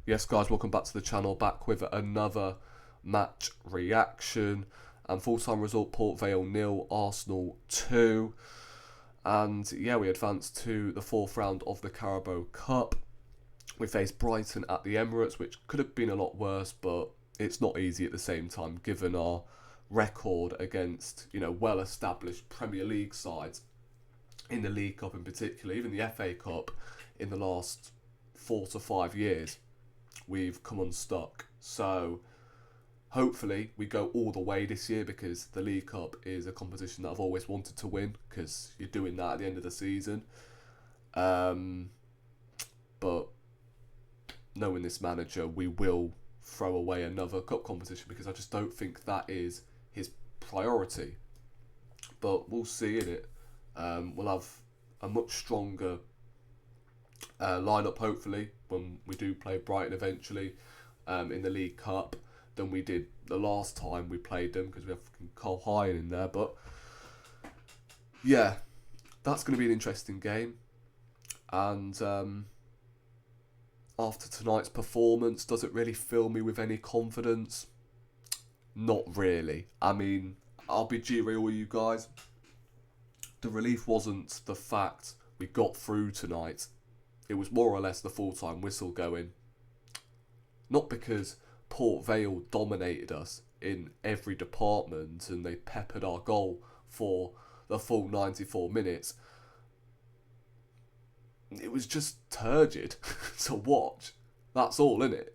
Yes guys, welcome back to the channel, back with another match reaction. And full-time result, Port Vale 0, Arsenal 2. And yeah, we advanced to the fourth round of the Carabao Cup. We faced Brighton at the Emirates, which could have been a lot worse, but it's not easy at the same time, given our record against, well-established Premier League sides in the League Cup in particular, even the FA Cup in the last 4 to 5 years. We've come unstuck. So hopefully we go all the way this year, because the League Cup is a competition that I've always wanted to win, because you're doing that at the end of the season. But knowing this manager, we will throw away another cup competition, because I just don't think that is his priority. But we'll see in it. We'll have a much stronger lineup, hopefully, when we do play Brighton eventually in the League Cup than we did the last time we played them, because we have Cole Hine in there. But yeah, that's going to be an interesting game. And after tonight's performance, does it really fill me with any confidence? Not really. I mean, I'll be G-real with you guys. The relief wasn't the fact we got through tonight. It was more or less the full-time whistle going. Not because Port Vale dominated us in every department and they peppered our goal for the full 94 minutes. It was just turgid to watch. That's all, innit?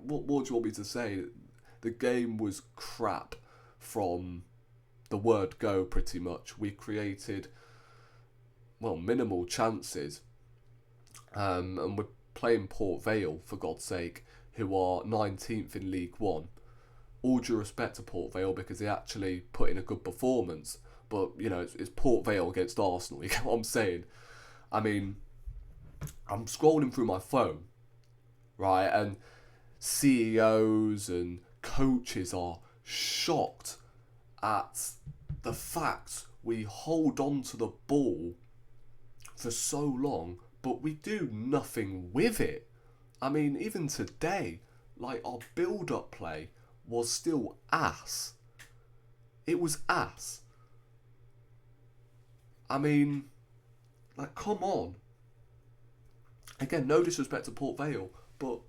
What more do you want me to say? The game was crap from the word go, pretty much. We created, minimal chances. And we're playing Port Vale, for God's sake, who are 19th in League One. All due respect to Port Vale, because they actually put in a good performance. But, it's Port Vale against Arsenal, you get what I'm saying? I mean, I'm scrolling through my phone, right, and CEOs and coaches are shocked at the fact we hold on to the ball for so long, but we do nothing with it. I mean, even today, our build-up play was still ass. It was ass. I mean, come on. Again, no disrespect to Port Vale, but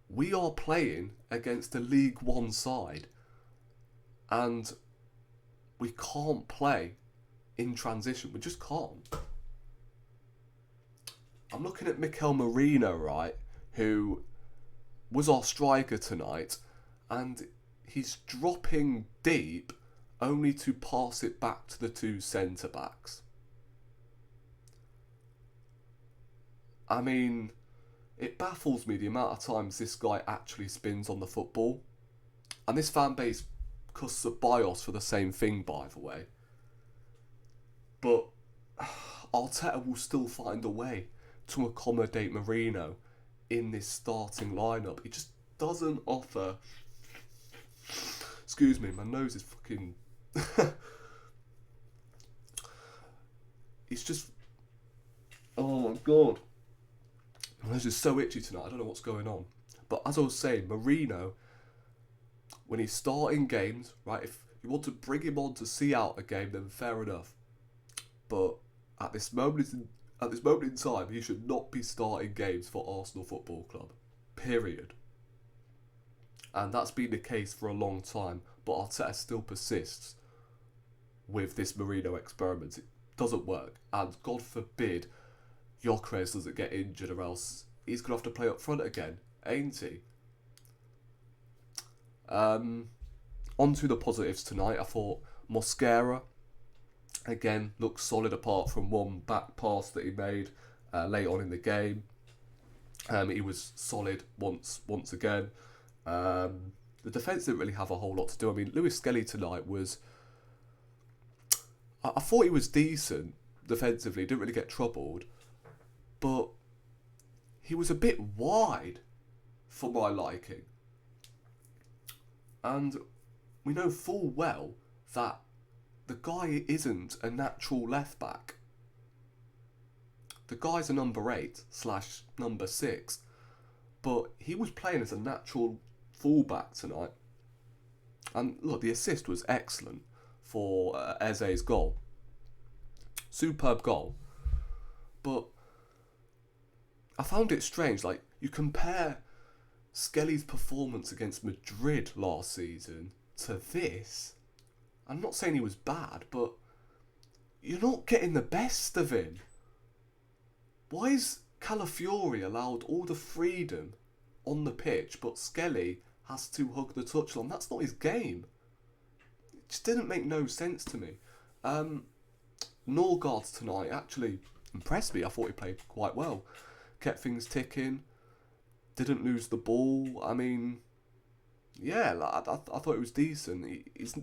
we are playing against a League One side, and we can't play in transition. We just can't. I'm looking at Mikel Arteta, right, who was our striker tonight, and he's dropping deep only to pass it back to the two centre-backs. I mean, it baffles me the amount of times this guy actually spins on the football. And this fan base cusses at BIOS for the same thing, by the way. But Arteta will still find a way to accommodate Mourinho in this starting lineup. He just doesn't offer... Excuse me, my nose is fucking... It's just... Oh my god. My nose is so itchy tonight, I don't know what's going on. But as I was saying, Mourinho, when he's starting games, right, if you want to bring him on to see out a game, then fair enough. But at this moment in time, he should not be starting games for Arsenal Football Club. Period. And that's been the case for a long time. But Arteta still persists with this Mourinho experiment. It doesn't work. And God forbid Youngster Eze doesn't get injured, or else he's going to have to play up front again, ain't he? On to the positives tonight. I thought Mosquera, again, looked solid apart from one back pass that he made late on in the game. He was solid once again. The defence didn't really have a whole lot to do. I mean, Lewis Skelly tonight was... I thought he was decent defensively, didn't really get troubled. But he was a bit wide for my liking. And we know full well that the guy isn't a natural left back. The guy's a number 8/number 6. but he was playing as a natural fullback tonight. And look, the assist was excellent for Eze's goal. Superb goal. But I found it strange. Like, you compare Skelly's performance against Madrid last season to this. I'm not saying he was bad, but you're not getting the best of him. Why is Calafiori allowed all the freedom on the pitch, but Skelly has to hug the touchline? That's not his game. It just didn't make no sense to me. Norgard tonight actually impressed me. I thought he played quite well. Kept things ticking. Didn't lose the ball. I mean, yeah, like, I thought it was decent. He's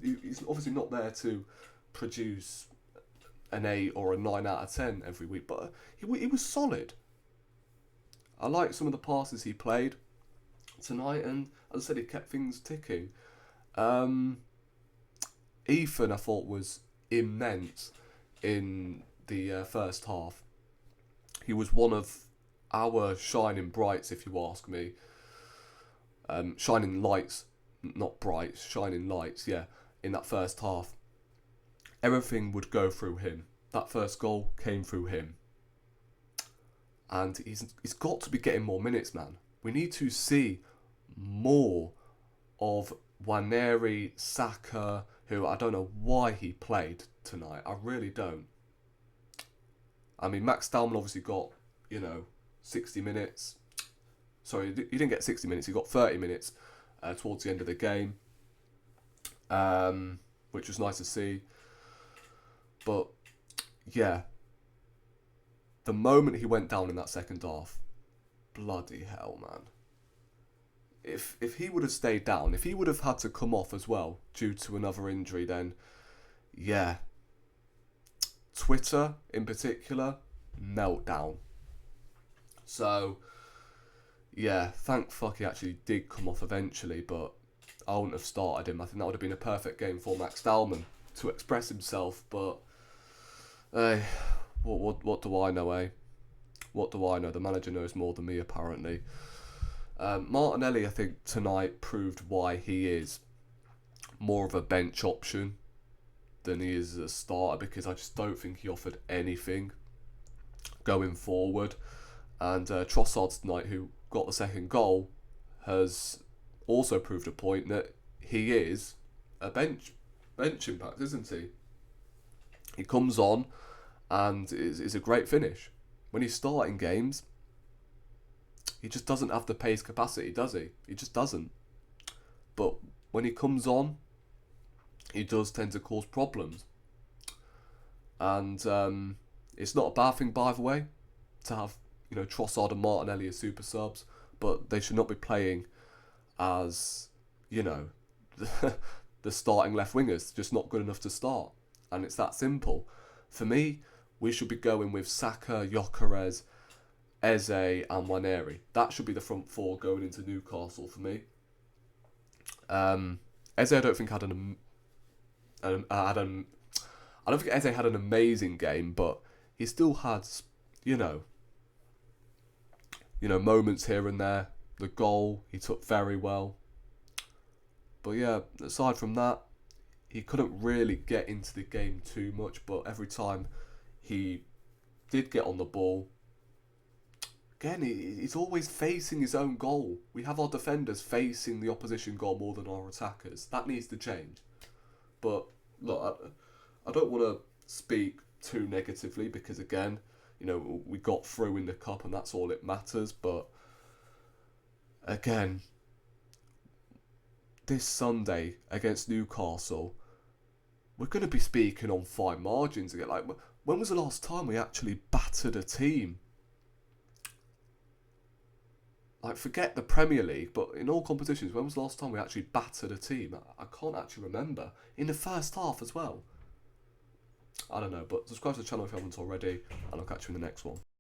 obviously not there to produce an 8 or a 9 out of 10 every week, but he was solid. I liked some of the passes he played tonight, and as I said, he kept things ticking. Ethan, I thought, was immense in the first half. He was one of our shining brights, if you ask me. Shining lights, not brights, shining lights, yeah, in that first half. Everything would go through him. That first goal came through him. And he's got to be getting more minutes, man. We need to see more of Waneri, Saka, who I don't know why he played tonight. I really don't. I mean, Max Dalman obviously got, 60 minutes. Sorry, he didn't get 60 minutes. He got 30 minutes towards the end of the game, which was nice to see. But, yeah, the moment he went down in that second half, bloody hell, man. If he would have stayed down, if he would have had to come off as well due to another injury, then, yeah, Twitter in particular, meltdown. So, yeah, thank fuck he actually did come off eventually, but I wouldn't have started him. I think that would have been a perfect game for Max Dalman to express himself, but hey, what do I know, eh? What do I know? The manager knows more than me, apparently. Martinelli, I think, tonight proved why he is more of a bench option than he is a starter, because I just don't think he offered anything going forward. And Trossard tonight, who got the second goal, has also proved a point that he is a bench impact, isn't he? He comes on and is a great finish. When he's starting games, he just doesn't have the pace capacity, does he? He just doesn't. But when he comes on, he does tend to cause problems. And it's not a bad thing, by the way, to have Trossard and Martinelli as super subs, but they should not be playing as the starting left wingers. Just not good enough to start, and it's that simple. For me, we should be going with Saka, Youngster Eze, and Waneri. That should be the front four going into Newcastle for me. Eze, I don't think had I don't think Eze had an amazing game, but he still had moments here and there. The goal he took very well. But yeah, aside from that, he couldn't really get into the game too much, but every time he did get on the ball, again, he's always facing his own goal. We have our defenders facing the opposition goal more than our attackers. That needs to change. But look, I don't want to speak too negatively, because again, we got through in the cup and that's all that matters. But again, this Sunday against Newcastle, we're going to be speaking on fine margins again. Like, when was the last time we actually battered a team? Like, forget the Premier League, but in all competitions, when was the last time we actually battered a team? I can't actually remember. In the first half as well. I don't know, but subscribe to the channel if you haven't already, and I'll catch you in the next one.